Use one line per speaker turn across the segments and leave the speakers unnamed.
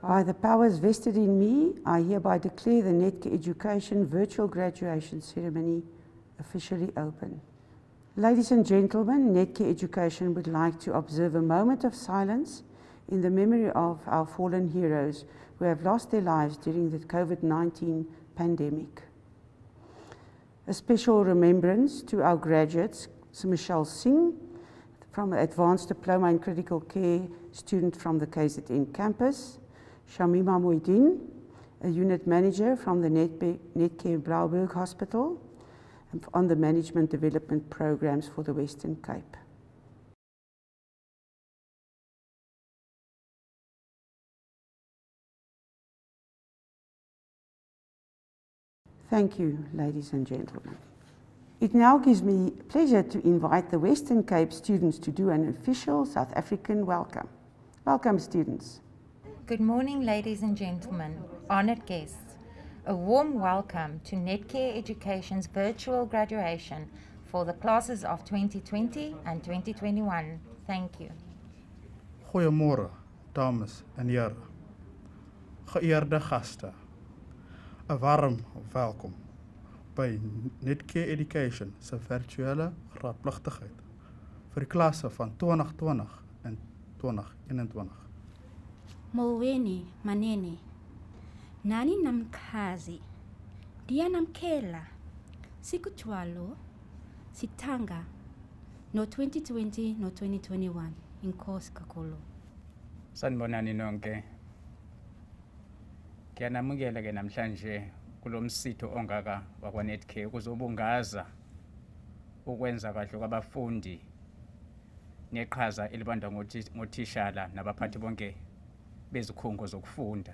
By the powers vested in me, I hereby declare the Netcare Education virtual graduation ceremony officially open. Ladies and gentlemen, Netcare Education would like to observe a moment of silence in the memory of our fallen heroes who have lost their lives during the COVID-19 pandemic. A special remembrance to our graduates, Michelle Singh, from Advanced Diploma in Critical Care student from the KZN campus, Shamima Moidin, a unit manager from the Netcare Blauberg Hospital, on the management development programs for the Western Cape. Thank you, ladies and gentlemen. It now gives me pleasure to invite the Western Cape students to do an official South African welcome. Welcome, students.
Good morning, ladies and gentlemen, honored guests. A warm welcome to Netcare Education's virtual graduation for the classes of 2020 and 2021. Thank you.
Goeiemôre, dames en here. Geëerde gaste. 'n Warm welkom by Netcare Education se virtuele graadpligtigheid vir die klasse van 2020 en 2021.
Molweni manene, nani namkhazi, dia namkela, sikutwalo, sitanga, no 2020 no 2021, inkosi kakhulu.
Sanibonani nonke. Ngiyanamukela ke namhlanje kulomsitho ongaka wakwa Netcare ukuzobungaza ukwenza kahle kwabafundi neqhaza elibandwa ngothishala nabaphathi bonke bezikhungo zokufunda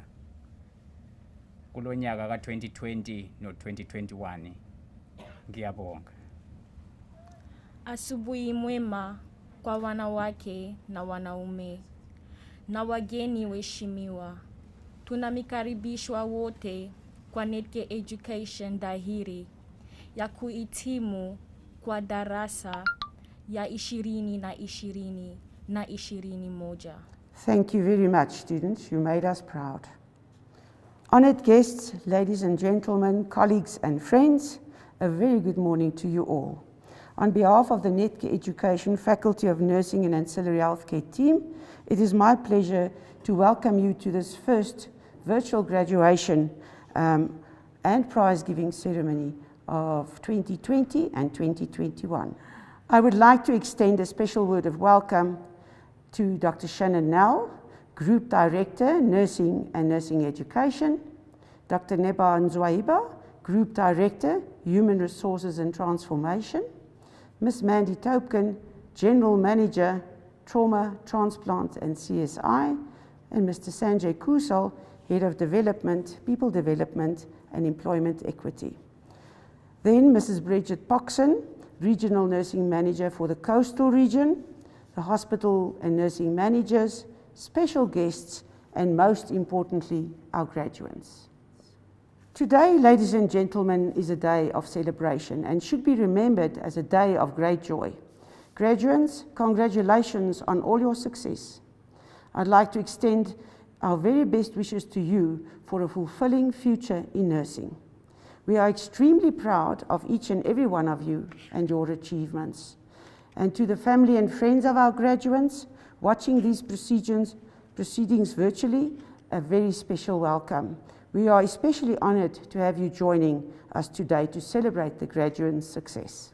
kulonyaka ka2020 no 2021. Ngiyabonga.
Asubuhi mwema kwa wanawake na wanaume na wageni waheshimiwa. Tunamikaribishwa wote kwa Netcare Education dhahiri ya kuhitimu kwa darasa ya 2020 na 21.
Thank you very much, students. You made us proud. Honored guests, ladies and gentlemen, colleagues and friends, a very good morning to you all. On behalf of the Netcare Education Faculty of Nursing and Ancillary Healthcare team, it is my pleasure to welcome you to this first virtual graduation and prize-giving ceremony of 2020 and 2021. I would like to extend a special word of welcome to Dr. Shannon Nell, Group Director, Nursing and Nursing Education, Dr. Neba Nzwaiba, Group Director, Human Resources and Transformation, Ms. Mandy Topkin, General Manager, Trauma, Transplant and CSI, and Mr. Sanjay Kusal, Head of Development, People Development and Employment Equity. Then Mrs. Bridget Poxon, Regional Nursing Manager for the Coastal Region, the hospital and nursing managers, special guests, and most importantly, our graduates. Today, ladies and gentlemen, is a day of celebration and should be remembered as a day of great joy. Graduates, congratulations on all your success. I'd like to extend our very best wishes to you for a fulfilling future in nursing. We are extremely proud of each and every one of you and your achievements. And to the family and friends of our graduates watching these proceedings virtually, a very special welcome. We are especially honored to have you joining us today to celebrate the graduates' success.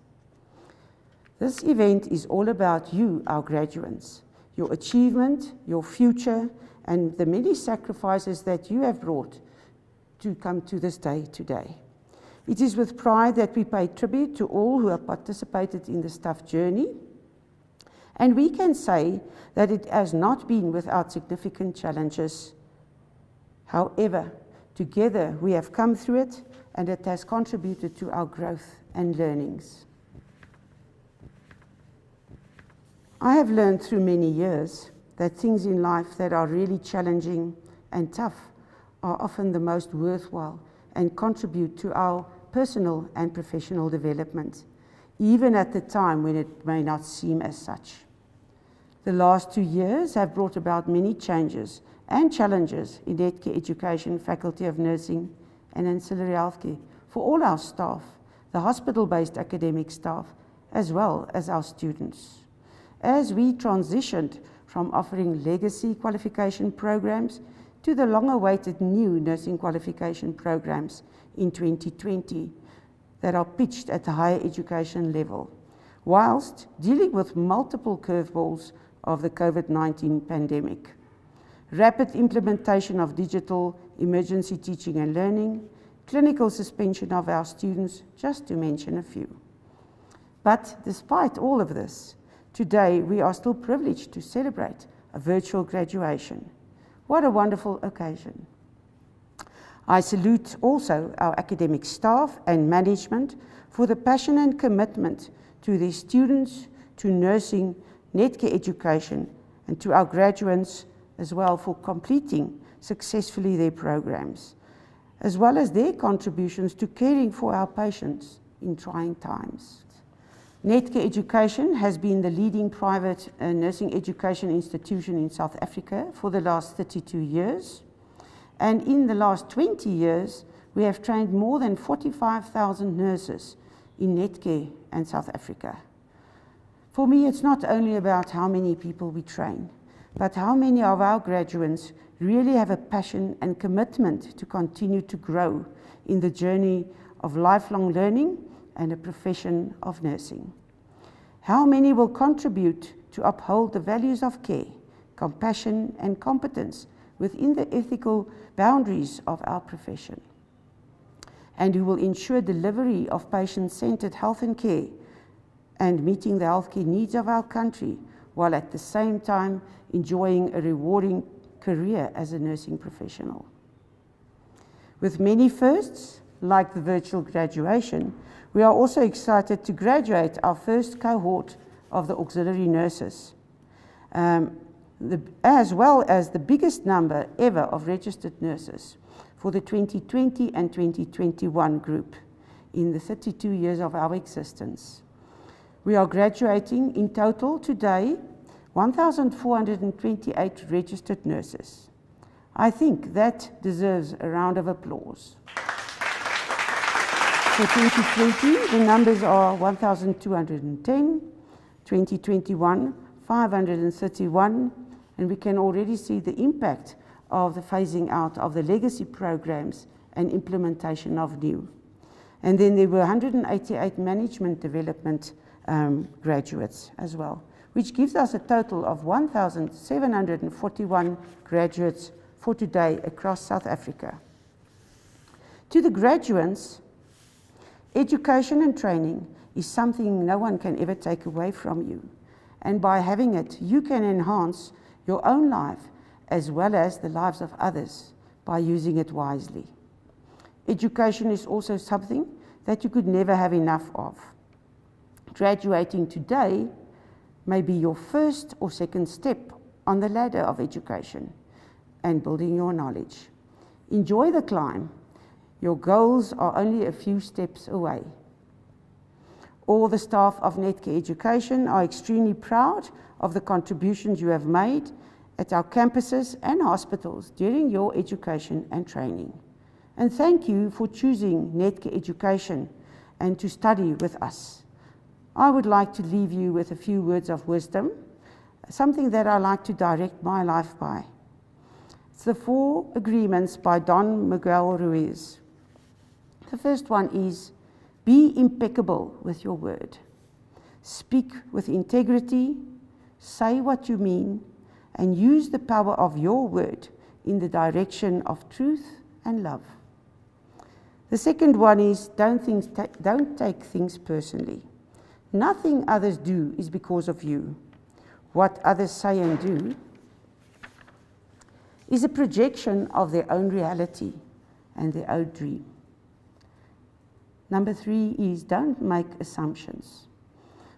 This event is all about you, our graduates, your achievement, your future, and the many sacrifices that you have brought to come to this day today. It is with pride that we pay tribute to all who have participated in this tough journey, and we can say that it has not been without significant challenges. However, together we have come through it, and it has contributed to our growth and learnings. I have learned through many years that things in life that are really challenging and tough are often the most worthwhile and contribute to our personal and professional development, even at the time when it may not seem as such. The last 2 years have brought about many changes and challenges in Netcare Education, Faculty of Nursing and Ancillary Healthcare for all our staff, the hospital-based academic staff, as well as our students. As we transitioned from offering legacy qualification programs to the long-awaited new nursing qualification programs in 2020 that are pitched at the higher education level, whilst dealing with multiple curveballs of the COVID-19 pandemic. Rapid implementation of digital emergency teaching and learning, clinical suspension of our students, just to mention a few. But despite all of this, today we are still privileged to celebrate a virtual graduation. What a wonderful occasion. I salute also our academic staff and management for the passion and commitment to their students, to nursing, Netcare Education, and to our graduates as well for completing successfully their programs, as well as their contributions to caring for our patients in trying times. Netcare Education has been the leading private nursing education institution in South Africa for the last 32 years. And in the last 20 years, we have trained more than 45,000 nurses in Netcare and South Africa. For me, it's not only about how many people we train, but how many of our graduates really have a passion and commitment to continue to grow in the journey of lifelong learning and a profession of nursing. How many will contribute to uphold the values of care, compassion and competence within the ethical boundaries of our profession, and who will ensure delivery of patient-centered health and care and meeting the healthcare needs of our country, while at the same time enjoying a rewarding career as a nursing professional. With many firsts, like the virtual graduation, we are also excited to graduate our first cohort of the auxiliary nurses, as well as the biggest number ever of registered nurses for the 2020 and 2021 group in the 32 years of our existence. We are graduating in total today 1,428 registered nurses. I think that deserves a round of applause. For 2020, the numbers are 1,210, 2021, 531, and we can already see the impact of the phasing out of the legacy programs and implementation of new. And then there were 188 management development graduates as well, which gives us a total of 1,741 graduates for today across South Africa. To the graduates, education and training is something no one can ever take away from you. And by having it, you can enhance your own life as well as the lives of others by using it wisely. Education is also something that you could never have enough of. Graduating today may be your first or second step on the ladder of education and building your knowledge. Enjoy the climb. Your goals are only a few steps away. All the staff of Netcare Education are extremely proud of the contributions you have made at our campuses and hospitals during your education and training. And thank you for choosing Netcare Education and to study with us. I would like to leave you with a few words of wisdom, something that I like to direct my life by. It's the 4 agreements by Don Miguel Ruiz. The first one is, be impeccable with your word. Speak with integrity, say what you mean, and use the power of your word in the direction of truth and love. The second one is, don't take things personally. Nothing others do is because of you. What others say and do is a projection of their own reality and their own dream. Number 3 is, don't make assumptions.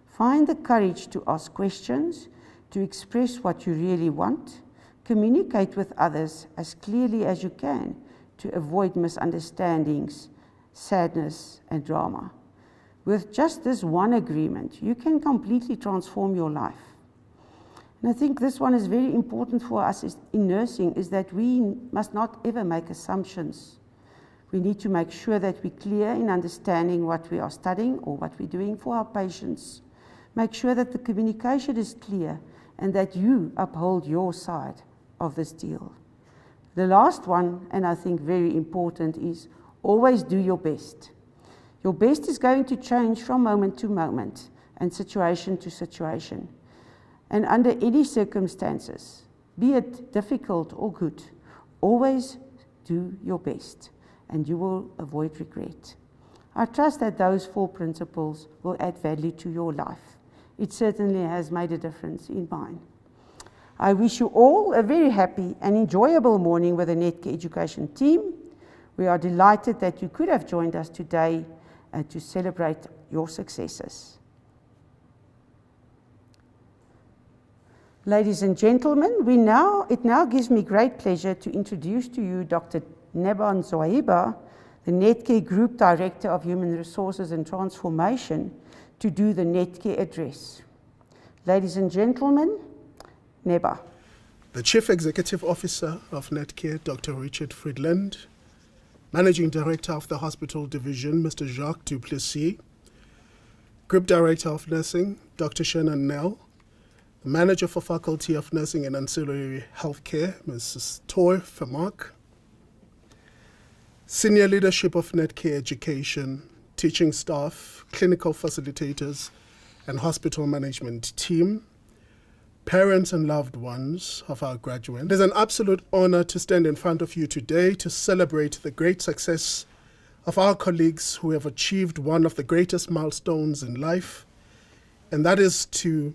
Find the courage to ask questions, to express what you really want, communicate with others as clearly as you can to avoid misunderstandings, sadness, and drama. With just this one agreement, you can completely transform your life. And I think this one is very important for us in nursing, is that we must not ever make assumptions. We need to make sure that we're clear in understanding what we are studying or what we're doing for our patients. Make sure that the communication is clear and that you uphold your side of this deal. The last one, and I think very important, is always do your best. Your best is going to change from moment to moment and situation to situation. And under any circumstances, be it difficult or good, always do your best and you will avoid regret. I trust that those 4 principles will add value to your life. It certainly has made a difference in mine. I wish you all a very happy and enjoyable morning with the Netcare Education team. We are delighted that you could have joined us today to celebrate your successes. Ladies and gentlemen, it now gives me great pleasure to introduce to you Dr. Neba Nzwaiba, the Netcare Group Director of Human Resources and Transformation, to do the Netcare address. Ladies and gentlemen, Neba.
The Chief Executive Officer of Netcare, Dr. Richard Friedland, Managing Director of the Hospital Division, Mr. Jacques Duplessis, Group Director of Nursing, Dr. Shannon Nell, the Manager for Faculty of Nursing and Ancillary Healthcare, Mrs. Toy Vermaak, Senior Leadership of Netcare Education, teaching staff, clinical facilitators, and hospital management team, parents and loved ones of our graduates. It is an absolute honor to stand in front of you today to celebrate the great success of our colleagues who have achieved one of the greatest milestones in life, and that is to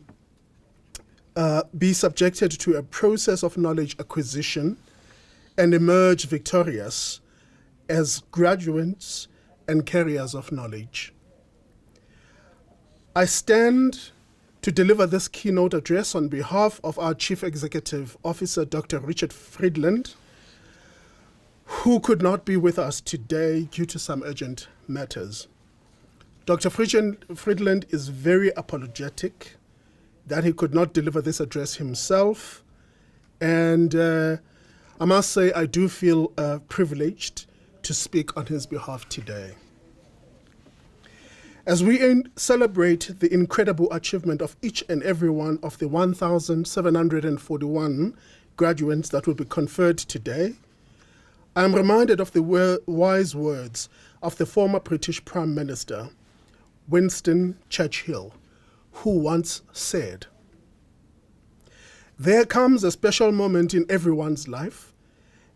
be subjected to a process of knowledge acquisition and emerge victorious as graduates and carriers of knowledge. I stand to deliver this keynote address on behalf of our Chief Executive Officer, Dr. Richard Friedland, who could not be with us today due to some urgent matters. Dr. Friedland is very apologetic that he could not deliver this address himself, and I must say I do feel privileged to speak on his behalf today. As we celebrate the incredible achievement of each and every one of the 1,741 graduates that will be conferred today, I am reminded of the wise words of the former British Prime Minister, Winston Churchill, who once said, "There comes a special moment in everyone's life,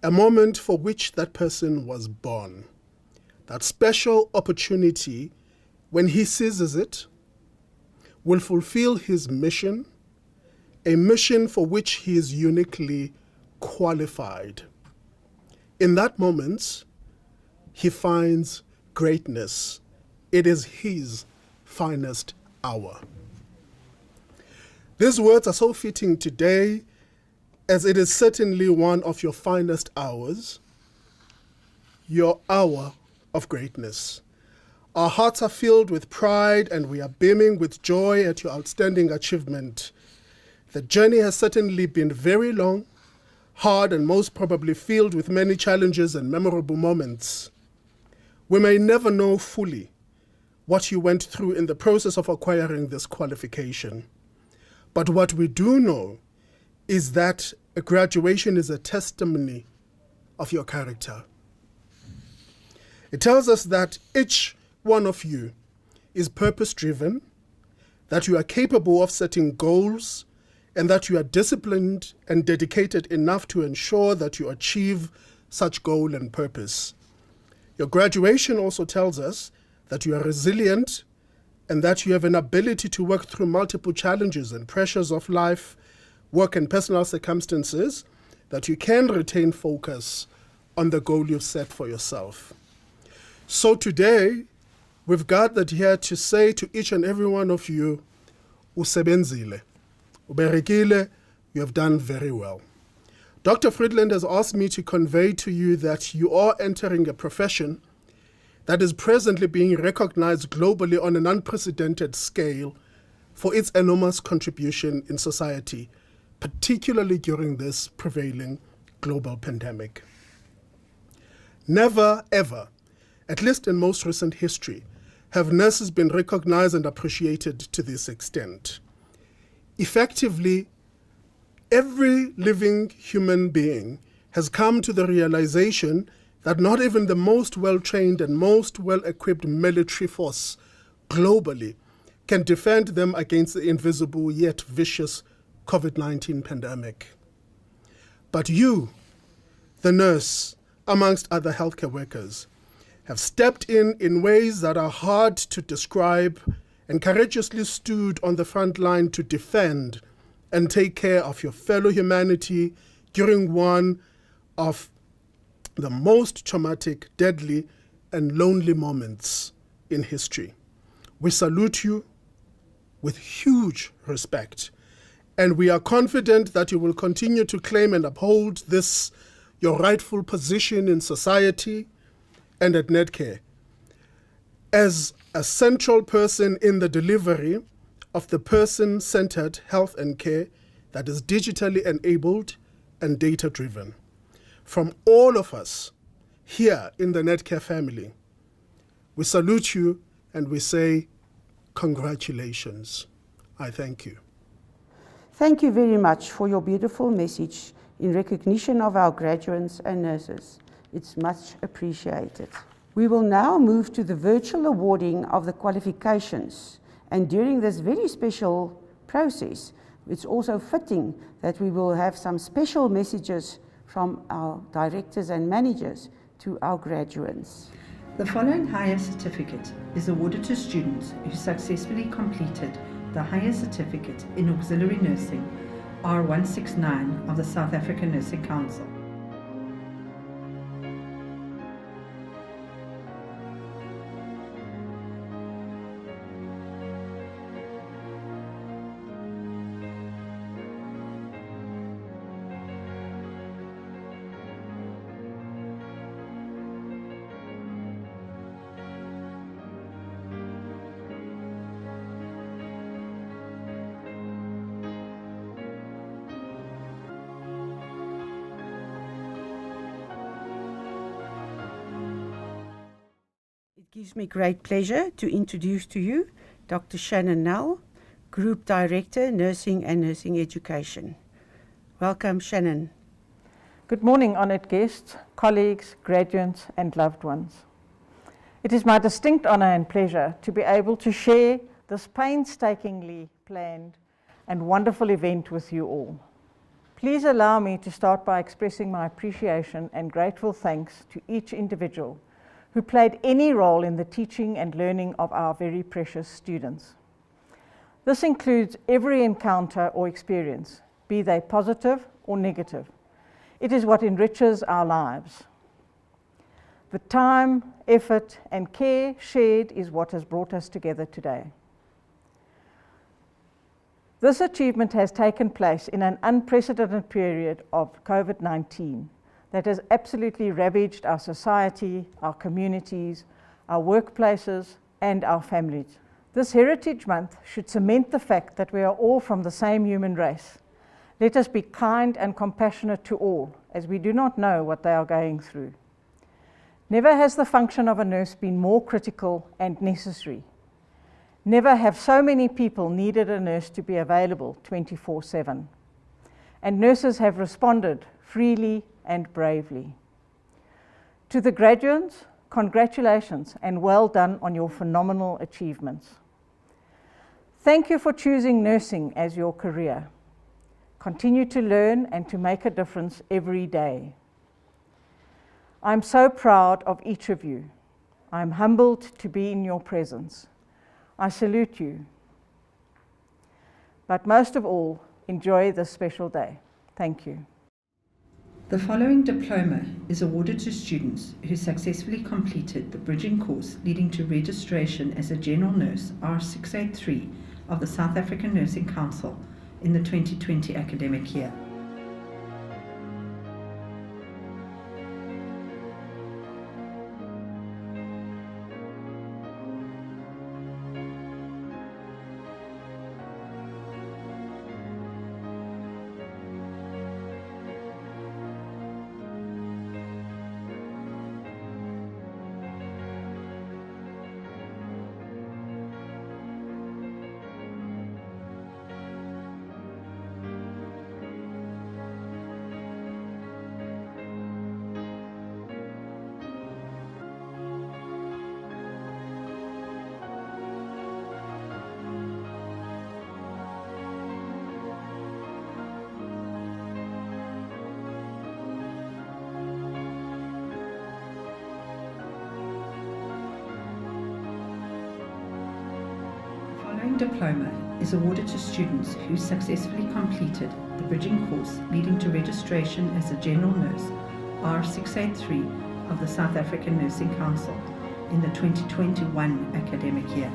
a moment for which that person was born. That special opportunity, when he seizes it, will fulfill his mission, a mission for which he is uniquely qualified. In that moment, he finds greatness. It is his finest hour." These words are so fitting today, as it is certainly one of your finest hours, your hour of greatness. Our hearts are filled with pride and we are beaming with joy at your outstanding achievement. The journey has certainly been very long, hard, and most probably filled with many challenges and memorable moments. We may never know fully what you went through in the process of acquiring this qualification. But what we do know is that a graduation is a testimony of your character. It tells us that each one of you is purpose-driven, that you are capable of setting goals, and that you are disciplined and dedicated enough to ensure that you achieve such goal and purpose. Your graduation also tells us that you are resilient and that you have an ability to work through multiple challenges and pressures of life, work, and personal circumstances, that you can retain focus on the goal you've set for yourself. So today, we've gathered here to say to each and every one of you, usebenzile, uberekile, you have done very well. Dr. Friedland has asked me to convey to you that you are entering a profession that is presently being recognized globally on an unprecedented scale for its enormous contribution in society, particularly during this prevailing global pandemic. Never, ever, at least in most recent history, have nurses been recognized and appreciated to this extent. Effectively, every living human being has come to the realization that not even the most well-trained and most well-equipped military force globally can defend them against the invisible yet vicious COVID-19 pandemic. But you, the nurse, amongst other healthcare workers, have stepped in ways that are hard to describe and courageously stood on the front line to defend and take care of your fellow humanity during one of the most traumatic, deadly, and lonely moments in history. We salute you with huge respect, and we are confident that you will continue to claim and uphold this, your rightful position in society and at Netcare, as a central person in the delivery of the person-centered health and care that is digitally enabled and data-driven. From all of us here in the Netcare family, we salute you and we say congratulations. I thank you.
Thank you very much for your beautiful message in recognition of our graduates and nurses. It's much appreciated. We will now move to the virtual awarding of the qualifications. And during this very special process, it's also fitting that we will have some special messages from our directors and managers to our graduates.
The following higher certificate is awarded to students who successfully completed the higher certificate in auxiliary nursing R169 of the South African Nursing Council.
It gives me great pleasure to introduce to you Dr. Shannon Nell, Group Director, Nursing and Nursing Education. Welcome, Shannon.
Good morning, honoured guests, colleagues, graduates and loved ones. It is my distinct honour and pleasure to be able to share this painstakingly planned and wonderful event with you all. Please allow me to start by expressing my appreciation and grateful thanks to each individual who played any role in the teaching and learning of our very precious students. This includes every encounter or experience, be they positive or negative. It is what enriches our lives. The time, effort, and care shared is what has brought us together today. This achievement has taken place in an unprecedented period of COVID-19 that has absolutely ravaged our society, our communities, our workplaces, and our families. This Heritage Month should cement the fact that we are all from the same human race. Let us be kind and compassionate to all, as we do not know what they are going through. Never has the function of a nurse been more critical and necessary. Never have so many people needed a nurse to be available 24/7. And nurses have responded freely and bravely. To the graduates, congratulations and well done on your phenomenal achievements. Thank you for choosing nursing as your career. Continue to learn and to make a difference every day. I'm so proud of each of you. I'm humbled to be in your presence. I salute you. But most of all, enjoy this special day. Thank you.
The following diploma is awarded to students who successfully completed the bridging course leading to registration as a general nurse R683 of the South African Nursing Council in the 2020 academic year. following diploma is awarded to students who successfully completed the bridging course leading to registration as a general nurse R683 of the South African Nursing Council in the 2021 academic year.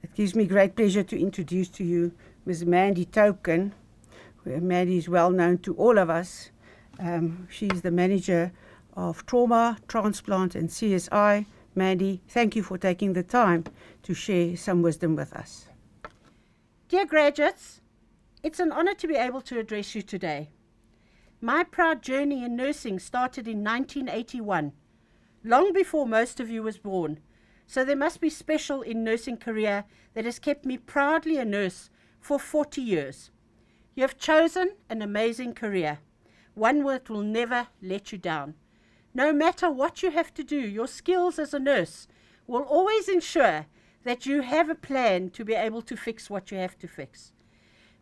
It gives me great pleasure to introduce to you Ms. Mandy Token. Mandy is well known to all of us. She's the manager of trauma, transplant and CSI. Mandy, thank you for taking the time to share some wisdom with us.
Dear graduates, it's an honor to be able to address you today. My proud journey in nursing started in 1981, long before most of you was born. So there must be special in nursing career that has kept me proudly a nurse for 40 years. You have chosen an amazing career, one that will never let you down. No matter what you have to do, your skills as a nurse will always ensure that you have a plan to be able to fix what you have to fix.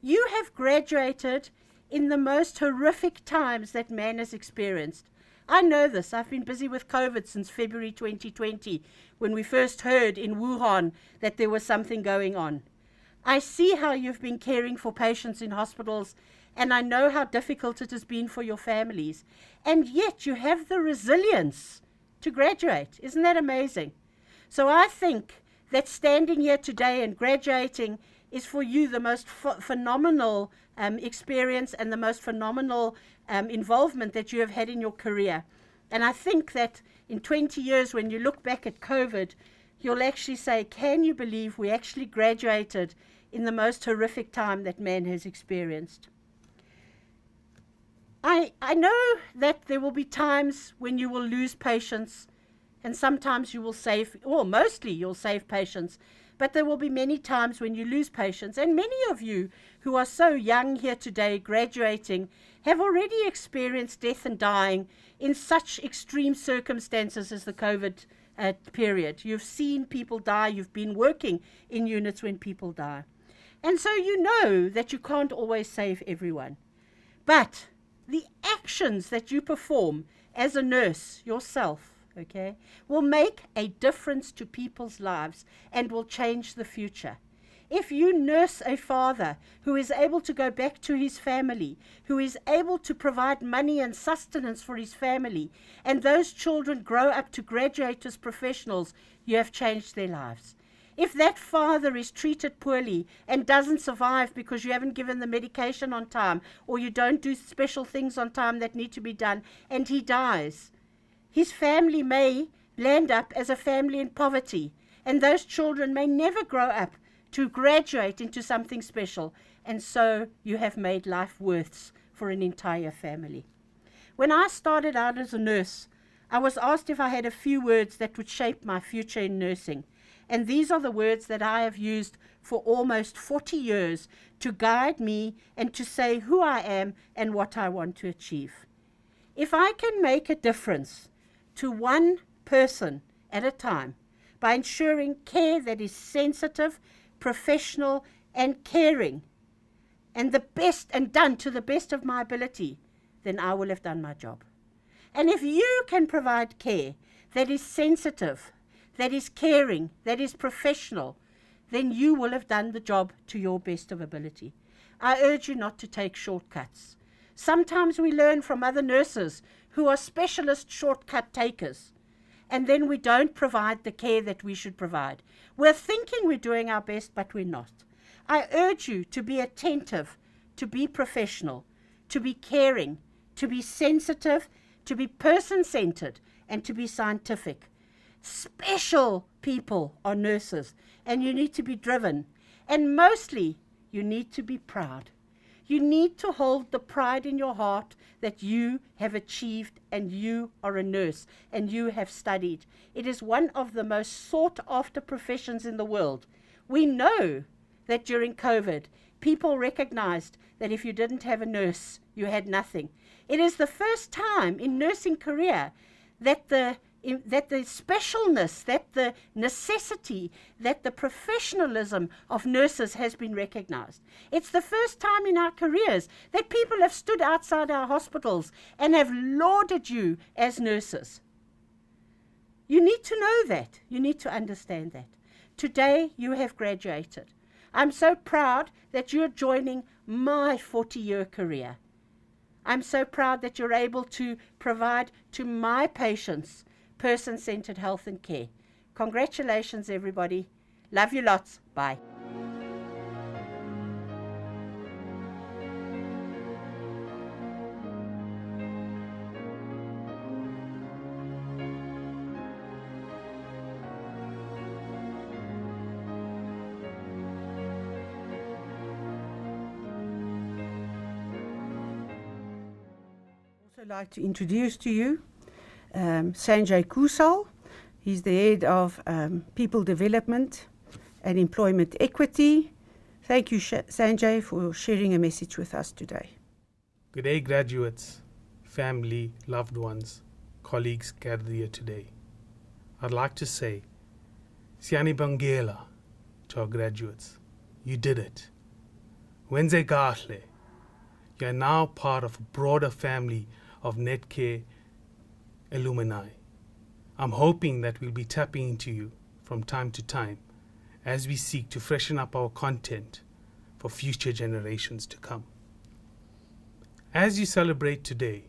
You have graduated in the most horrific times that man has experienced. I know this. I've been busy with COVID since February 2020, when we first heard in Wuhan that there was something going on. I see how you've been caring for patients in hospitals, and I know how difficult it has been for your families. And yet you have the resilience to graduate. Isn't that amazing? So I think that standing here today and graduating is for you the most phenomenal experience and the most phenomenal involvement that you have had in your career. And I think that in 20 years, when you look back at COVID, you'll actually say, can you believe we actually graduated in the most horrific time that man has experienced? I know that there will be times when you will lose patients, and sometimes you will save, or mostly you'll save patients, but there will be many times when you lose patients. And many of you who are so young here today, graduating, have already experienced death and dying in such extreme circumstances as the COVID period. You've seen people die. You've been working in units when people die. And so you know that you can't always save everyone. But the actions that you perform as a nurse yourself, okay, will make a difference to people's lives and will change the future. If you nurse a father who is able to go back to his family, who is able to provide money and sustenance for his family, and those children grow up to graduate as professionals, you have changed their lives. If that father is treated poorly and doesn't survive because you haven't given the medication on time, or you don't do special things on time that need to be done, and he dies, his family may land up as a family in poverty, and those children may never grow up to graduate into something special, and so you have made life worse for an entire family. When I started out as a nurse, I was asked if I had a few words that would shape my future in nursing, and these are the words that I have used for almost 40 years to guide me and to say who I am and what I want to achieve. If I can make a difference to one person at a time by ensuring care that is sensitive, professional and caring, and the best, and done to the best of my ability, then I will have done my job. And if you can provide care that is sensitive, that is caring, that is professional, then you will have done the job to your best of ability. I urge you not to take shortcuts. Sometimes we learn from other nurses who are specialist shortcut takers, and then we don't provide the care that we should provide. We're thinking we're doing our best, but we're not. I urge you to be attentive, to be professional, to be caring, to be sensitive, to be person-centered, and to be scientific. Special people are nurses, and you need to be driven. And mostly, you need to be proud. You need to hold the pride in your heart that you have achieved and you are a nurse and you have studied. It is one of the most sought after professions in the world. We know that during COVID, people recognized that if you didn't have a nurse, you had nothing. It is the first time in nursing career that the specialness, that the necessity, that the professionalism of nurses has been recognized. It's the first time in our careers that people have stood outside our hospitals and have lauded you as nurses. You need to know that. You need to understand that. Today, you have graduated. I'm so proud that you're joining my 40-year career. I'm so proud that you're able to provide to my patients person-centered health and care. Congratulations, everybody. Love you lots. Bye.
I'd like to introduce to you Sanjay Kusal. He's the head of People Development and Employment Equity. Thank you, Sanjay, for sharing a message with us today.
Good day, graduates, family, loved ones, colleagues gathered here today. I'd like to say, Siani Bangela to our graduates. You did it. Wenze Gahle. You are now part of a broader family of Netcare alumni. I'm hoping that we'll be tapping into you from time to time as we seek to freshen up our content for future generations to come. As you celebrate today,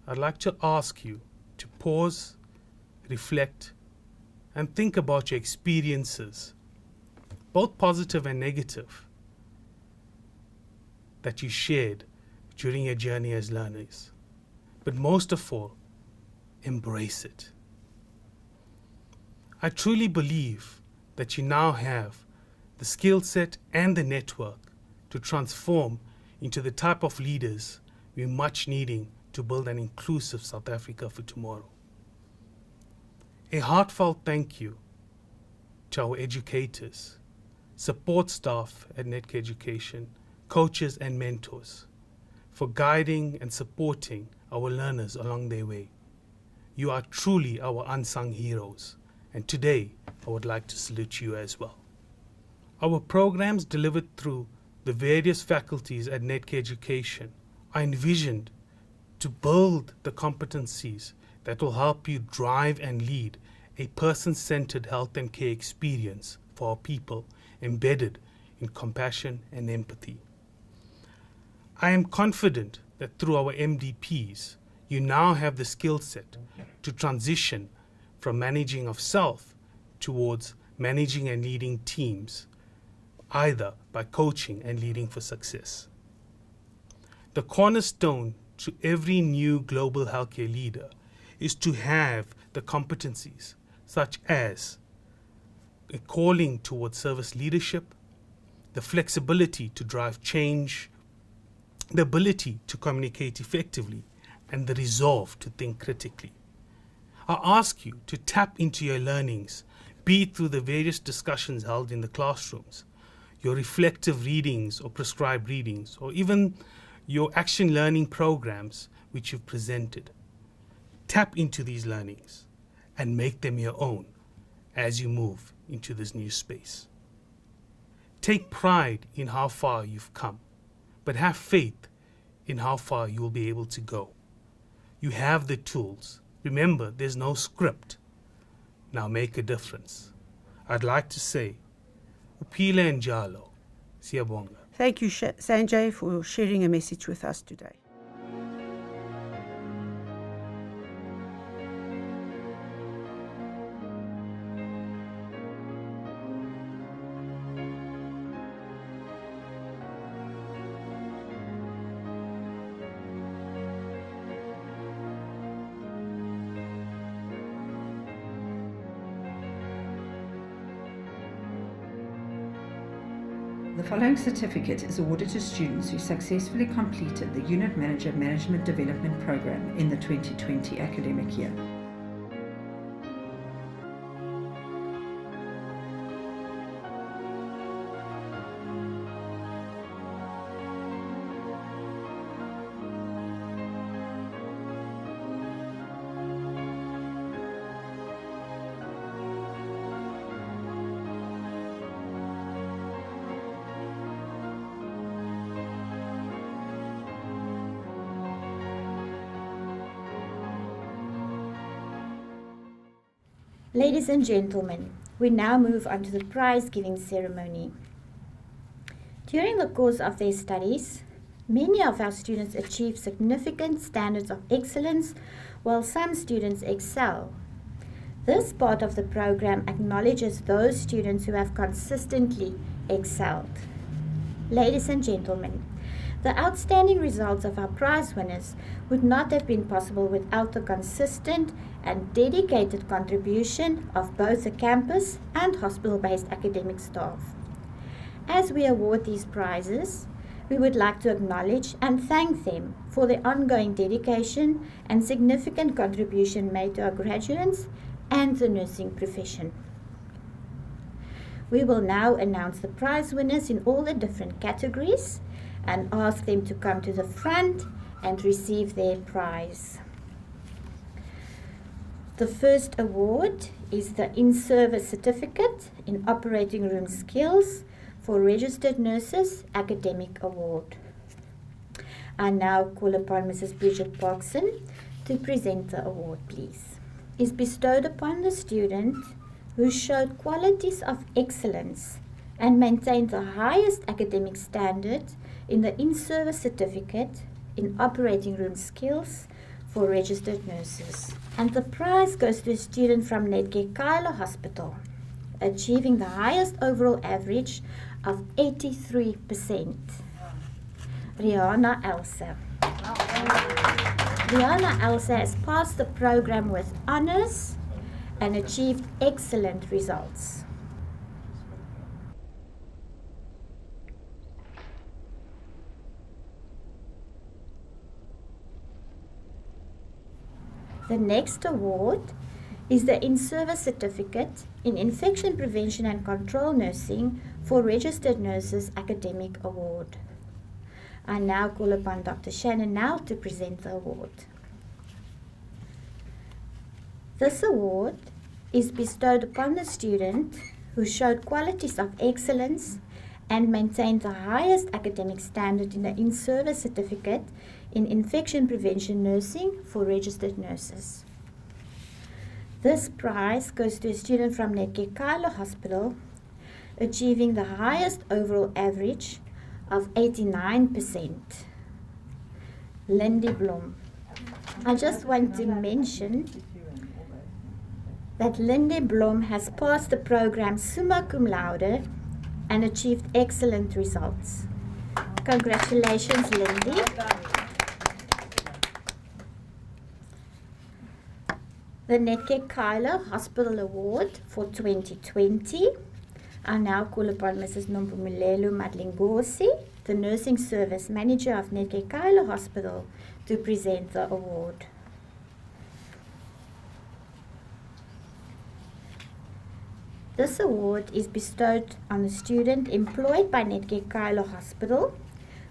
I'd like to ask you to pause, reflect, and think about your experiences, both positive and negative, that you shared during your journey as learners. But most of all, embrace it. I truly believe that you now have the skill set and the network to transform into the type of leaders we're much needing to build an inclusive South Africa for tomorrow. A heartfelt thank you to our educators, support staff at Netcare Education, coaches and mentors for guiding and supporting our learners along their way. You are truly our unsung heroes, and today I would like to salute you as well. Our programs delivered through the various faculties at Netcare Education are envisioned to build the competencies that will help you drive and lead a person-centered health and care experience for our people embedded in compassion and empathy. I am confident that through our MDPs, you now have the skill set to transition from managing of self towards managing and leading teams, either by coaching and leading for success. The cornerstone to every new global healthcare leader is to have the competencies such as a calling towards service leadership, the flexibility to drive change, the ability to communicate effectively, and the resolve to think critically. I ask you to tap into your learnings, be it through the various discussions held in the classrooms, your reflective readings or prescribed readings, or even your action learning programs which you've presented. Tap into these learnings and make them your own as you move into this new space. Take pride in how far you've come, but have faith in how far you will be able to go. You have the tools. Remember, there's no script. Now make a difference. I'd like to say, Upile Njalo, Siyabonga.
Thank you, Sanjay, for sharing a message with us today.
The following certificate is awarded to students who successfully completed the Unit Manager Management Development Program in the 2020 academic year.
Ladies and gentlemen, we now move on to the prize-giving ceremony. During the course of their studies, many of our students achieve significant standards of excellence, while some students excel. This part of the program acknowledges those students who have consistently excelled. Ladies and gentlemen, the outstanding results of our prize winners would not have been possible without the consistent and dedicated contribution of both the campus and hospital-based academic staff. As we award these prizes, we would like to acknowledge and thank them for their ongoing dedication and significant contribution made to our graduates and the nursing profession. We will now announce the prize winners in all the different categories and ask them to come to the front and receive their prize. The first award is the In-Service Certificate in Operating Room Skills for Registered Nurses Academic Award. I now call upon Mrs. Bridget Parkson to present the award, please. Is bestowed upon the student who showed qualities of excellence and maintained the highest academic standard in the In-Service Certificate in Operating Room Skills for Registered Nurses. And the prize goes to a student from Netcare Kyla Hospital, achieving the highest overall average of 83%. Rihanna Elsa. Rihanna Elsa has passed the program with honors and achieved excellent results. The next award is the In-Service Certificate in Infection Prevention and Control Nursing for Registered Nurses Academic Award. I now call upon Dr. Shannon now to present the award. This award is bestowed upon the student who showed qualities of excellence and maintained the highest academic standard in the In-Service Certificate in Infection Prevention Nursing for Registered Nurses. This prize goes to a student from Netcare Kyla Hospital, achieving the highest overall average of 89%. Lindy Blom. I just want to mention that Lindy Blom has passed the program summa cum laude and achieved excellent results. Congratulations, Lindy. The Netcare Kyla Hospital Award for 2020. I now call upon Mrs. Nompumelelo Madlingosi, the Nursing Service Manager of Netcare Kyla Hospital, to present the award. This award is bestowed on a student employed by Netcare Kyla Hospital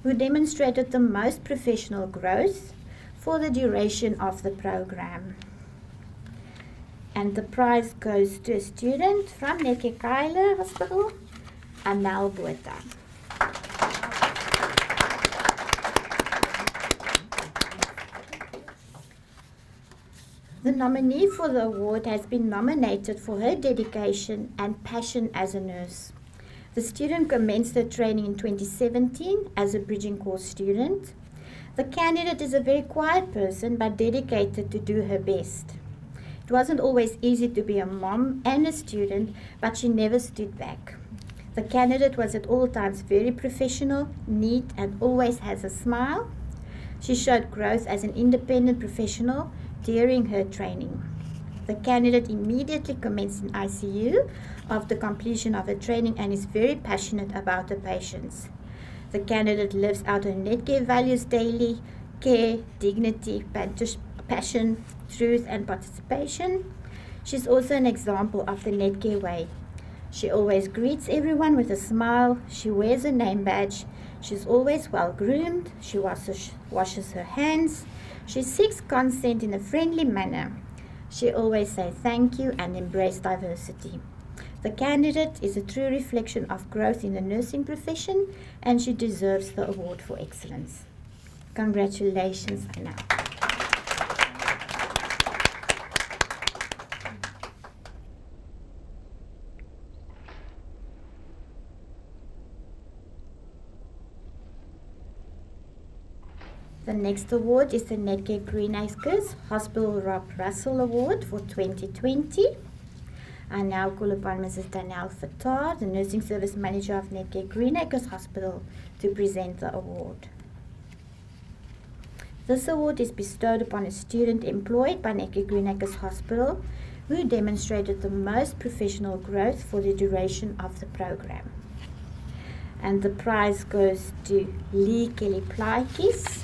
who demonstrated the most professional growth for the duration of the program. And the prize goes to a student from Netcare Kyla Hospital, Amel Botha. The nominee for the award has been nominated for her dedication and passion as a nurse. The student commenced her training in 2017 as a bridging course student. The candidate is a very quiet person but dedicated to do her best. It wasn't always easy to be a mom and a student, but she never stood back. The candidate was at all times very professional, neat, and always has a smile. She showed growth as an independent professional during her training. The candidate immediately commenced in ICU after completion of her training and is very passionate about the patients. The candidate lives out her Netcare values daily: care, dignity, passion, truth, and participation. She's also an example of the Netcare way. She always greets everyone with a smile. She wears a name badge. She's always well groomed. She washes her hands. She seeks consent in a friendly manner. She always says thank you and embrace diversity. The candidate is a true reflection of growth in the nursing profession, and she deserves the award for excellence. Congratulations, Anna. The next award is the Netcare Green Acres Hospital Rob Russell Award for 2020. I now call upon Mrs. Danielle Fattar, the Nursing Service Manager of Netcare Green Acres Hospital, to present the award. This award is bestowed upon a student employed by Netcare Green Acres Hospital who demonstrated the most professional growth for the duration of the program. And the prize goes to Lee Kelly Plaikis.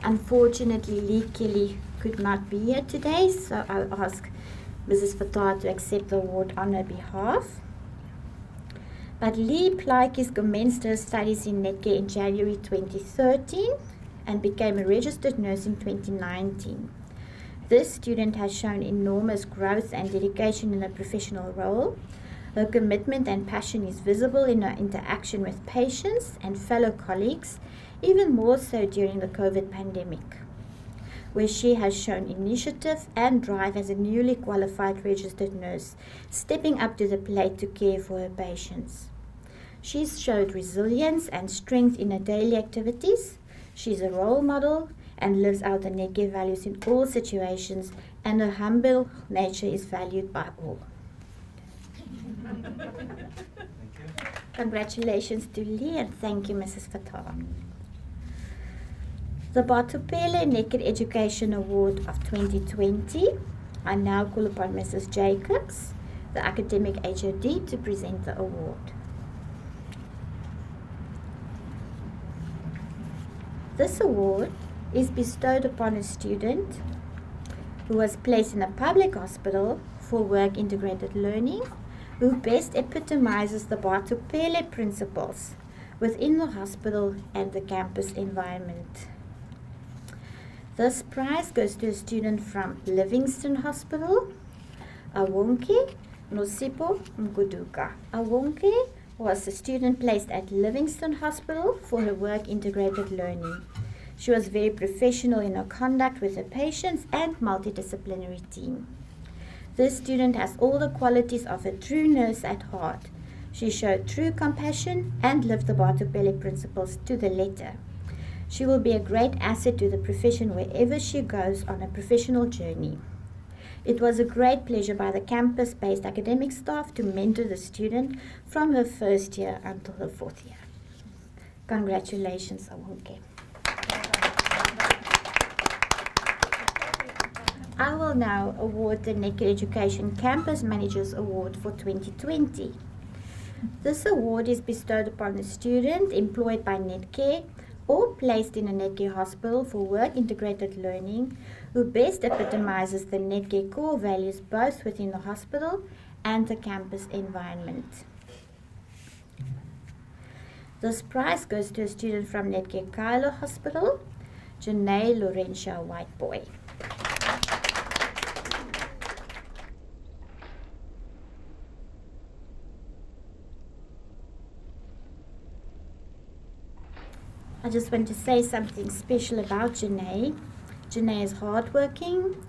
Unfortunately, Lee Kelly could not be here today, so I'll ask Mrs. Fattar to accept the award on her behalf. But Lee Plaikis commenced her studies in Netcare in January 2013 and became a registered nurse in 2019. This student has shown enormous growth and dedication in her professional role. Her commitment and passion is visible in her interaction with patients and fellow colleagues, even more so during the COVID pandemic, where she has shown initiative and drive as a newly qualified registered nurse, stepping up to the plate to care for her patients. She's showed resilience and strength in her daily activities. She's a role model and lives out the Netcare values in all situations, and her humble nature is valued by all. Congratulations to Lee, and thank you, Mrs. Fattar. The Batupele Netcare Education Award of 2020. I now call upon Mrs. Jacobs, the academic HOD, to present the award. This award is bestowed upon a student who was placed in a public hospital for work integrated learning, who best epitomizes the Batupele principles within the hospital and the campus environment. This prize goes to a student from Livingston Hospital, Awonke Nosipo Nguduka. Awonke was a student placed at Livingston Hospital for her work integrated learning. She was very professional in her conduct with her patients and multidisciplinary team. This student has all the qualities of a true nurse at heart. She showed true compassion and lived the Batupele principles to the letter. She will be a great asset to the profession wherever she goes on a professional journey. It was a great pleasure by the campus-based academic staff to mentor the student from her first year until her fourth year. Congratulations, Awonke. I will now award the Netcare Education Campus Managers Award for 2020. This award is bestowed upon a student employed by Netcare or placed in a Netcare hospital for work integrated learning who best epitomizes the Netcare core values both within the hospital and the campus environment. This prize goes to a student from Netcare Kylo Hospital, Janae Laurentia Whiteboy. I just want to say something special about Janae. Janae is hardworking,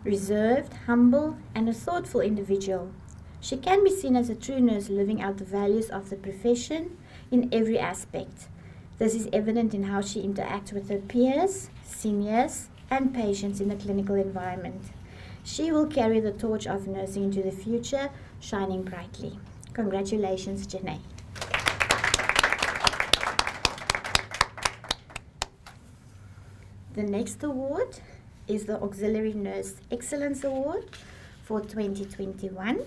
reserved, humble, and a thoughtful individual. She can be seen as a true nurse living out the values of the profession in every aspect. This is evident in how she interacts with her peers, seniors, and patients in the clinical environment. She will carry the torch of nursing into the future, shining brightly. Congratulations, Janae. The next award is the Auxiliary Nurse Excellence Award for 2021.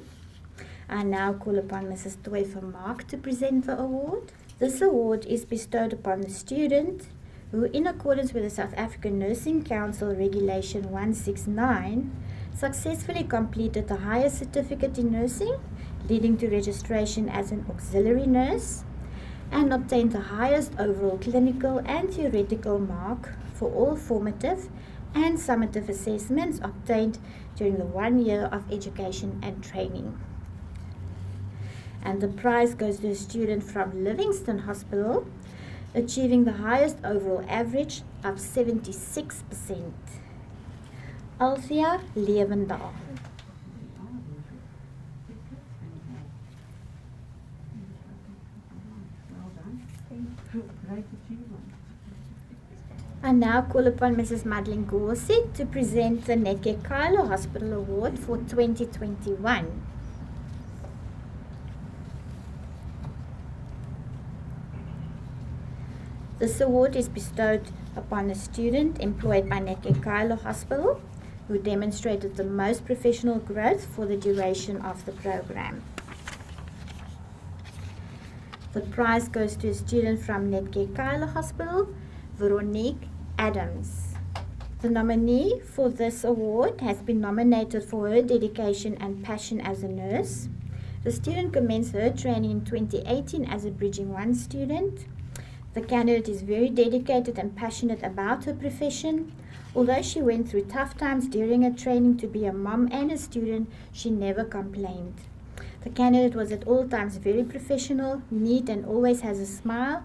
I now call upon Mrs. Toy Mark to present the award. This award is bestowed upon the student who, in accordance with the South African Nursing Council Regulation 169, successfully completed the highest certificate in nursing, leading to registration as an auxiliary nurse, and obtained the highest overall clinical and theoretical mark for all formative and summative assessments obtained during the 1 year of education and training. And the prize goes to a student from Livingston Hospital, achieving the highest overall average of 76%. Althea Levendaal. I now call upon Mrs. Madeline Gorsi to present the Netcare Kylo Hospital Award for 2021. This award is bestowed upon a student employed by Netcare Kylo Hospital who demonstrated the most professional growth for the duration of the program. The prize goes to a student from Netcare Kylo Hospital, Veronique Adams. The nominee for this award has been nominated for her dedication and passion as a nurse. The student commenced her training in 2018 as a Bridging 1 student. The candidate is very dedicated and passionate about her profession. Although she went through tough times during her training to be a mom and a student, she never complained. The candidate was at all times very professional, neat, and always has a smile.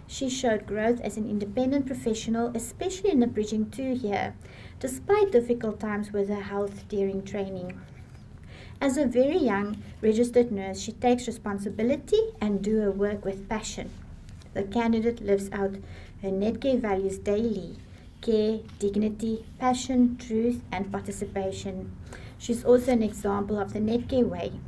She showed growth as an independent professional, especially in the Bridging 2 year, despite difficult times with her health during training. As a very young registered nurse, she takes responsibility and do her work with passion. The candidate lives out her Netcare values daily: care, dignity, passion, truth, and participation. She's also an example of the Netcare way.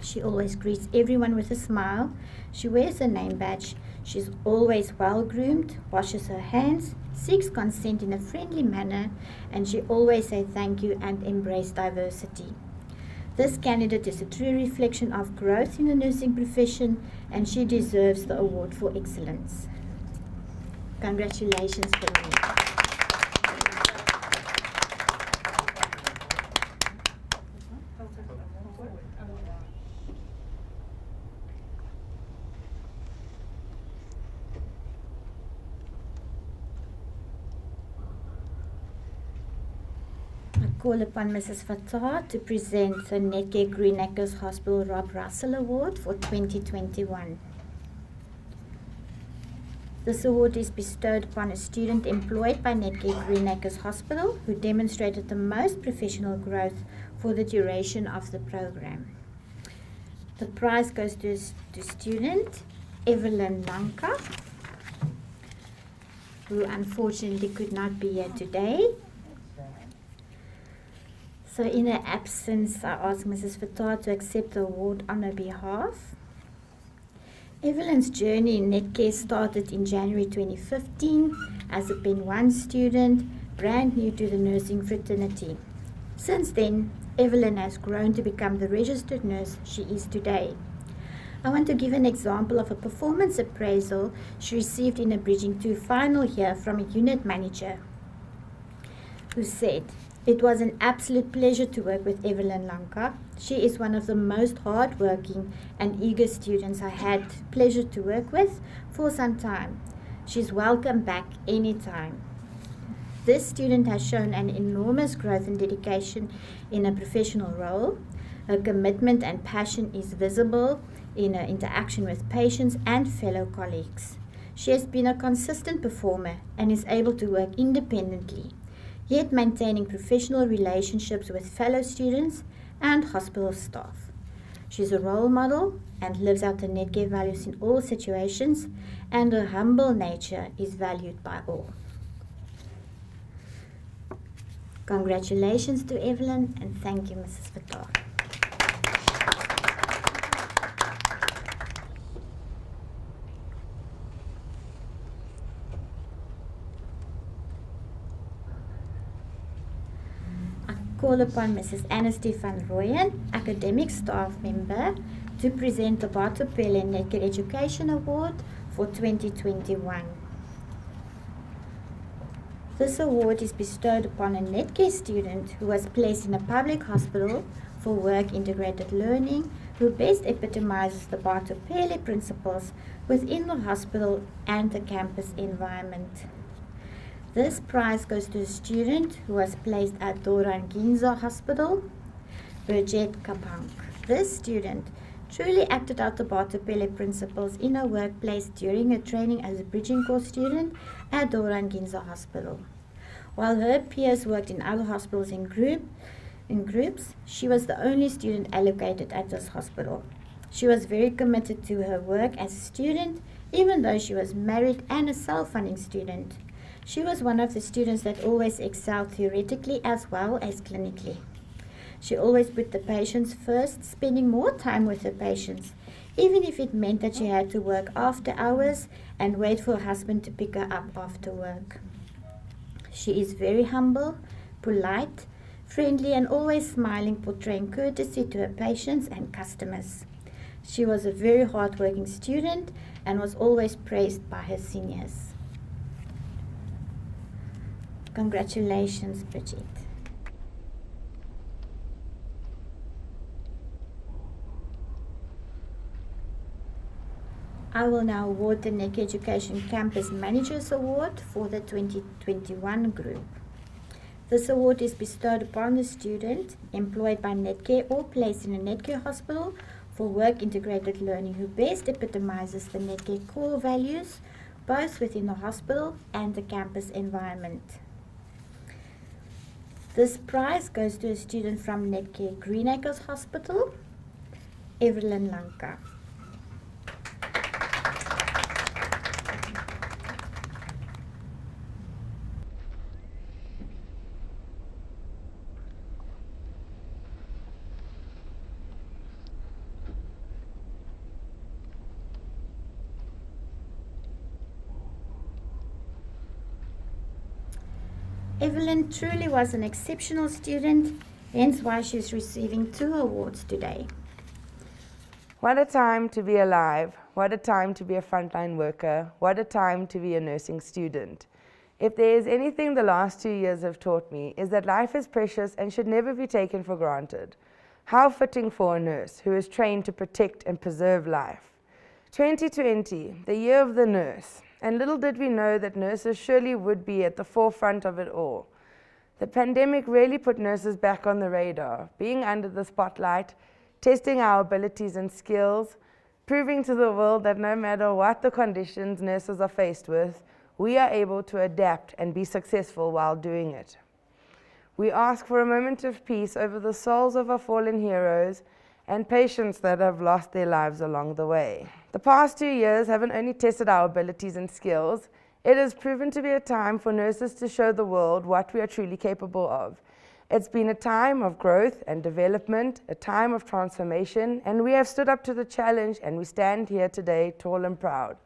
She always greets everyone with a smile. She wears a name badge. She's always well groomed, washes her hands, seeks consent in a friendly manner, and she always says thank you and embrace diversity. This candidate is a true reflection of growth in the nursing profession, and she deserves the award for excellence. Congratulations, Veronique. Call upon Mrs. Fatah to present the Netcare Greenacres Hospital Rob Russell Award for 2021. This award is bestowed upon a student employed by Netcare Greenacres Hospital who demonstrated the most professional growth for the duration of the program. The prize goes to student Evelyn Lanka, who unfortunately could not be here today. So in her absence, I ask Mrs. Fatah to accept the award on her behalf. Evelyn's journey in Netcare started in January 2015 as a Pen 1 student, brand new to the nursing fraternity. Since then, Evelyn has grown to become the registered nurse she is today. I want to give an example of a performance appraisal she received in a Bridging 2 final year from a unit manager who said, "It was an absolute pleasure to work with Evelyn Lanka. She is one of the most hardworking and eager students I had pleasure to work with for some time. She's welcome back anytime." This student has shown an enormous growth and dedication in a professional role. Her commitment and passion is visible in her interaction with patients and fellow colleagues. She has been a consistent performer and is able to work independently, yet maintaining professional relationships with fellow students and hospital staff. She's a role model and lives out the Netcare values in all situations, and her humble nature is valued by all. Congratulations to Evelyn, and thank you, Mrs. Fatah. call upon Mrs. Anastie van Rooyen, academic staff member, to present the Barto Pele Netcare Education Award for 2021. This award is bestowed upon a Netcare student who was placed in a public hospital for work integrated learning, who best epitomizes the Barto Pele principles within the hospital and the campus environment. This prize goes to a student who was placed at Dora Nginza Hospital, Bridget Kapank. This student truly acted out the Barto Pele principles in her workplace during her training as a bridging course student at Dora Nginza Hospital. While her peers worked in other hospitals in groups, she was the only student allocated at this hospital. She was very committed to her work as a student, even though she was married and a self-funding student. She was one of the students that always excelled theoretically as well as clinically. She always put the patients first, spending more time with her patients, even if it meant that she had to work after hours and wait for her husband to pick her up after work. She is very humble, polite, friendly, and always smiling, portraying courtesy to her patients and customers. She was a very hard-working student and was always praised by her seniors. Congratulations, Bridget. I will now award the Netcare Education Campus Managers Award for the 2021 group. This award is bestowed upon the student employed by Netcare or placed in a Netcare hospital for work integrated learning who best epitomizes the Netcare core values both within the hospital and the campus environment. This prize goes to a student from Netcare Greenacres Hospital, Evelyn Lanka. Evelyn truly was an exceptional student, hence why she is receiving 2 awards today.
What a time to be alive. What a time to be a frontline worker. What a time to be a nursing student. If there is anything the last 2 years have taught me, is that life is precious and should never be taken for granted. How fitting for a nurse who is trained to protect and preserve life. 2020, the year of the nurse. And little did we know that nurses surely would be at the forefront of it all. The pandemic really put nurses back on the radar, being under the spotlight, testing our abilities and skills, proving to the world that no matter what the conditions nurses are faced with, we are able to adapt and be successful while doing it. We ask for a moment of peace over the souls of our fallen heroes and patients that have lost their lives along the way. The past 2 years haven't only tested our abilities and skills, it has proven to be a time for nurses to show the world what we are truly capable of. It's been a time of growth and development, a time of transformation, and we have stood up to the challenge and we stand here today tall and proud.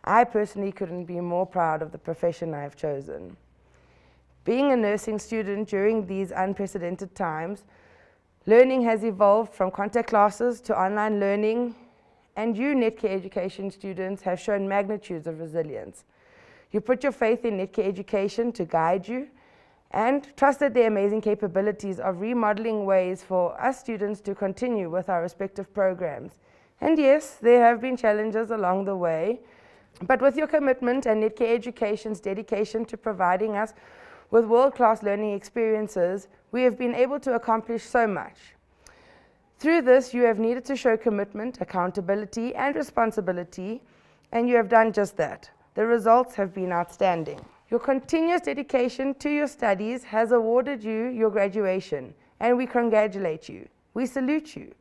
I personally couldn't be more proud of the profession I have chosen. Being a nursing student during these unprecedented times, learning has evolved from contact classes to online learning, and you Netcare Education students have shown magnitudes of resilience. You put your faith in Netcare Education to guide you and trusted their amazing capabilities of remodeling ways for us students to continue with our respective programs. And yes, there have been challenges along the way, but with your commitment and Netcare Education's dedication to providing us with world-class learning experiences, we have been able to accomplish so much. Through this, you have needed to show commitment, accountability, and responsibility, and you have done just that. The results have been outstanding. Your continuous dedication to your studies has awarded you your graduation, and we congratulate you. We salute you.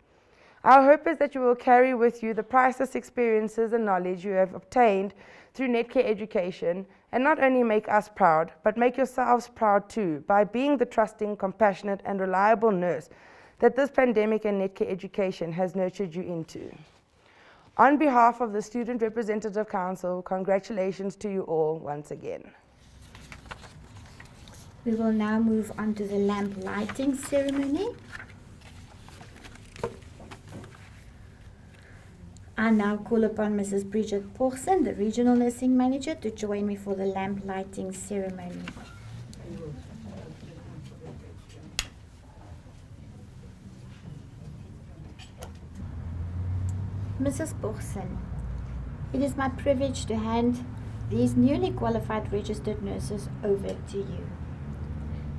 Our hope is that you will carry with you the priceless experiences and knowledge you have obtained through Netcare Education, and not only make us proud, but make yourselves proud too by being the trusting, compassionate, and reliable nurse that this pandemic and Netcare Education has nurtured you into. On behalf of the Student Representative Council, congratulations to you all once again.
We will now move on to the lamp lighting ceremony. I now call upon Mrs. Bridget Porson, the Regional Nursing Manager, to join me for the lamp lighting ceremony. Mrs. Porson, it is my privilege to hand these newly qualified registered nurses over to you.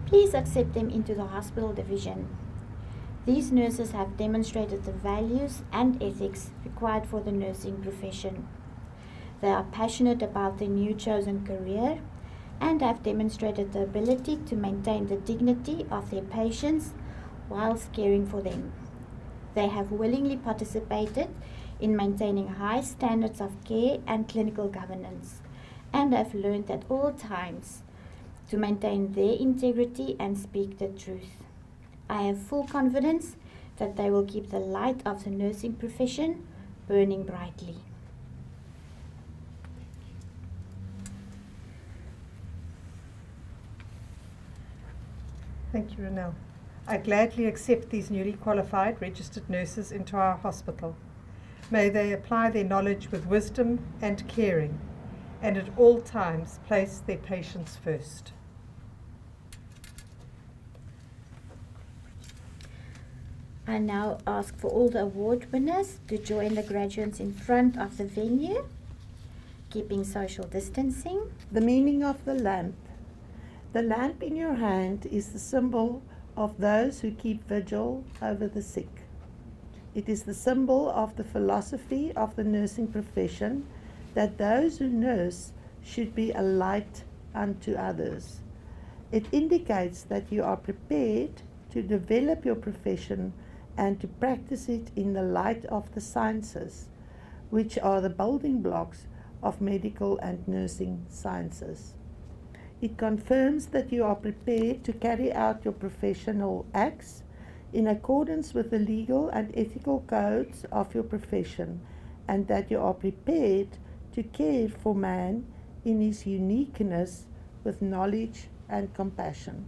Please accept them into the hospital division. These nurses have demonstrated the values and ethics required for the nursing profession. They are passionate about their new chosen career and have demonstrated the ability to maintain the dignity of their patients whilst caring for them. They have willingly participated in maintaining high standards of care and clinical governance, and have learned at all times to maintain their integrity and speak the truth. I have full confidence that they will keep the light of the nursing profession burning brightly.
Thank you, Ronelle. I gladly accept these newly qualified registered nurses into our hospital. May they apply their knowledge with wisdom and caring, and at all times place their patients first.
I now ask for all the award winners to join the graduates in front of the venue, keeping social distancing.
The meaning of the lamp. The lamp in your hand is the symbol of those who keep vigil over the sick. It is the symbol of the philosophy of the nursing profession that those who nurse should be a light unto others. It indicates that you are prepared to develop your profession and to practice it in the light of the sciences, which are the building blocks of medical and nursing sciences. It confirms that you are prepared to carry out your professional acts in accordance with the legal and ethical codes of your profession, and that you are prepared to care for man in his uniqueness with knowledge and compassion.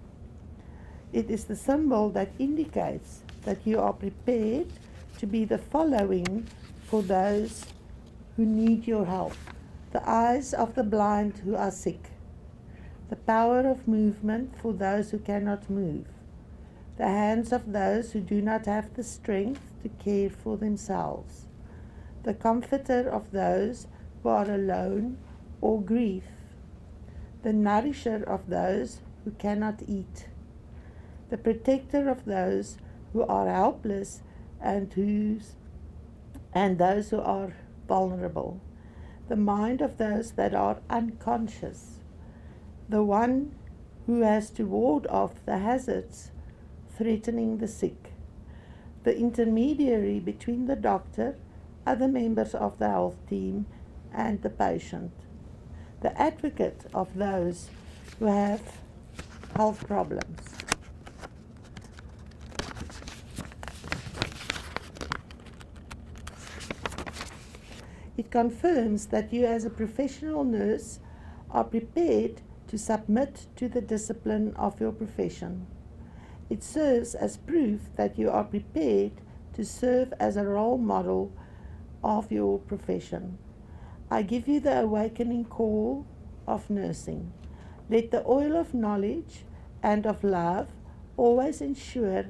It is the symbol that indicates that you are prepared to be the following for those who need your help: the eyes of the blind who are sick, the power of movement for those who cannot move, the hands of those who do not have the strength to care for themselves, the comforter of those who are alone or grief, the nourisher of those who cannot eat, the protector of those who are helpless and those who are vulnerable, the mind of those that are unconscious, the one who has to ward off the hazards threatening the sick, the intermediary between the doctor, other members of the health team, and the patient, the advocate of those who have health problems. It confirms that you as a professional nurse are prepared to submit to the discipline of your profession. It serves as proof that you are prepared to serve as a role model of your profession. I give you the awakening call of nursing. Let the oil of knowledge and of love always ensure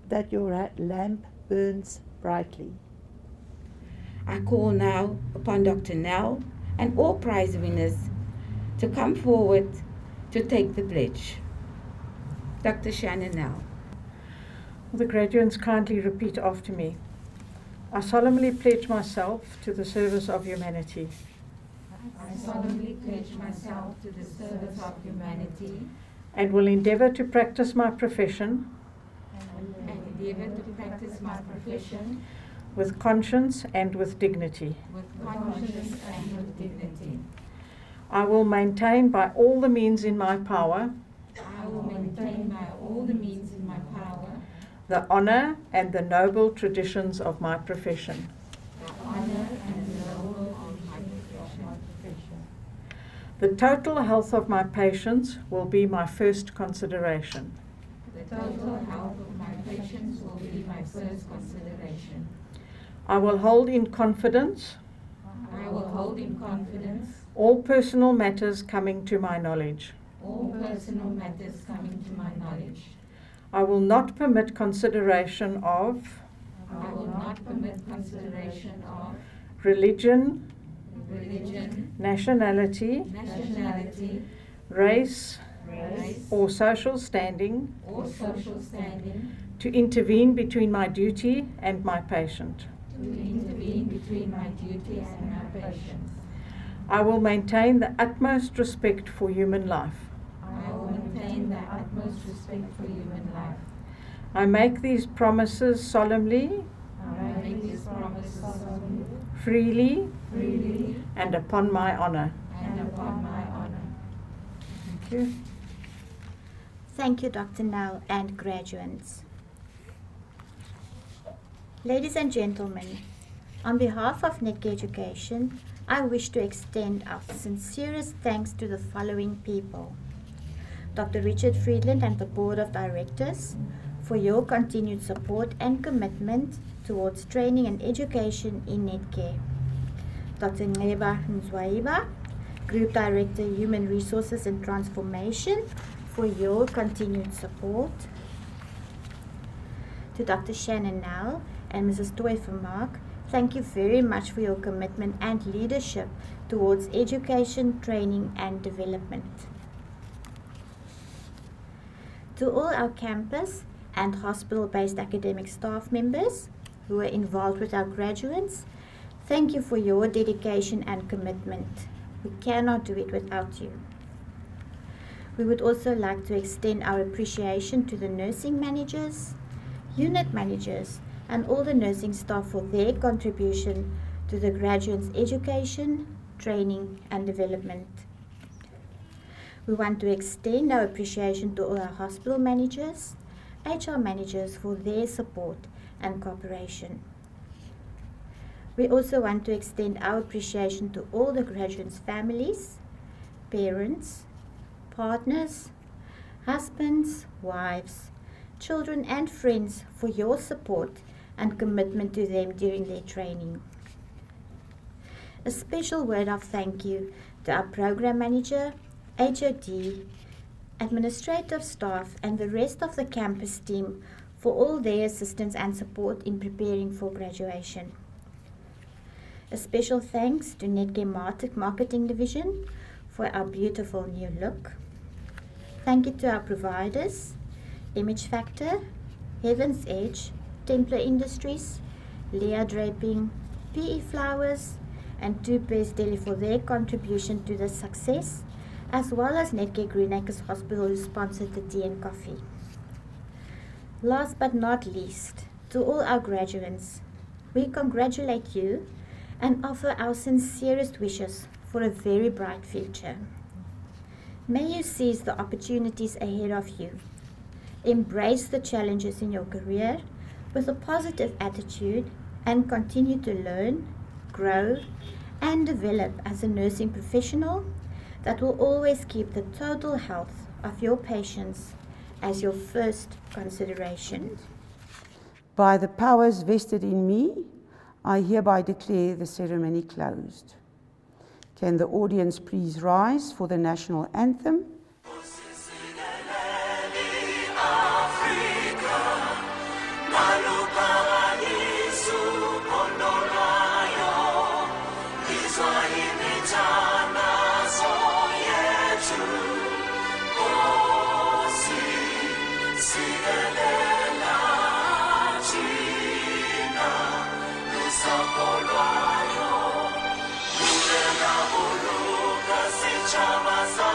that your lamp burns brightly.
I call now upon Dr. Nell and all prize winners to come forward to take the pledge. Dr. Shannon Nell.
Will the graduates kindly repeat after me? I solemnly pledge myself to the service of humanity.
I solemnly pledge myself to the service of humanity
and will endeavour to practice my profession with conscience and with dignity. I will maintain by all the means in my power the honour and the noble traditions of my profession. The total health of my patients will be my first consideration.
The total health of my patients will be my first consideration.
I will hold in confidence
I will hold in confidence
all personal matters coming to my knowledge.
all personal matters coming to my knowledge.
I will not permit consideration of
I will not permit consideration of
religion,
religion,
nationality, race, or social standing
or social standing
to intervene between my duty and my patient.
to intervene between my duty and my patients.
I will maintain the utmost respect for human life.
I will maintain the utmost respect for human life.
I make these promises solemnly,
I make these promises solemnly,
freely,
freely,
and upon my honor.
and upon my honor.
Thank you.
Thank you, Dr. Nell and graduates. Ladies and gentlemen, on behalf of Netcare Education, I wish to extend our sincerest thanks to the following people. Dr. Richard Friedland and the Board of Directors for your continued support and commitment towards training and education in Netcare. Dr. Ngeba Nzwaiba, Group Director, Human Resources and Transformation, for your continued support. To Dr. Shannon Nell and Mrs. Toy Vermaak, thank you very much for your commitment and leadership towards education, training and development. To all our campus and hospital-based academic staff members who are involved with our graduates, thank you for your dedication and commitment. We cannot do it without you. We would also like to extend our appreciation to the nursing managers, unit managers, and all the nursing staff for their contribution to the graduates' education, training, and development. We want to extend our appreciation to all our hospital managers, HR managers for their support and cooperation. We also want to extend our appreciation to all the graduates' families, parents, partners, husbands, wives, children and friends for your support and commitment to them during their training. A special word of thank you to our program manager, HOD, administrative staff and the rest of the campus team for all their assistance and support in preparing for graduation. A special thanks to Netcare Marketing Division for our beautiful new look. Thank you to our providers, Image Factor, Heaven's Edge, Templar Industries, Leah Draping, PE Flowers, and Two Pairs Deli for their contribution to the success, as well as Netcare Greenacres Hospital who sponsored the tea and coffee. Last but not least, to all our graduates, we congratulate you and offer our sincerest wishes for a very bright future. May you seize the opportunities ahead of you. Embrace the challenges in your career with a positive attitude and continue to learn, grow, and develop as a nursing professional that will always keep the total health of your patients as your first consideration.
By the powers vested in me, I hereby declare the ceremony closed. Can the audience please rise for the national anthem?
Chama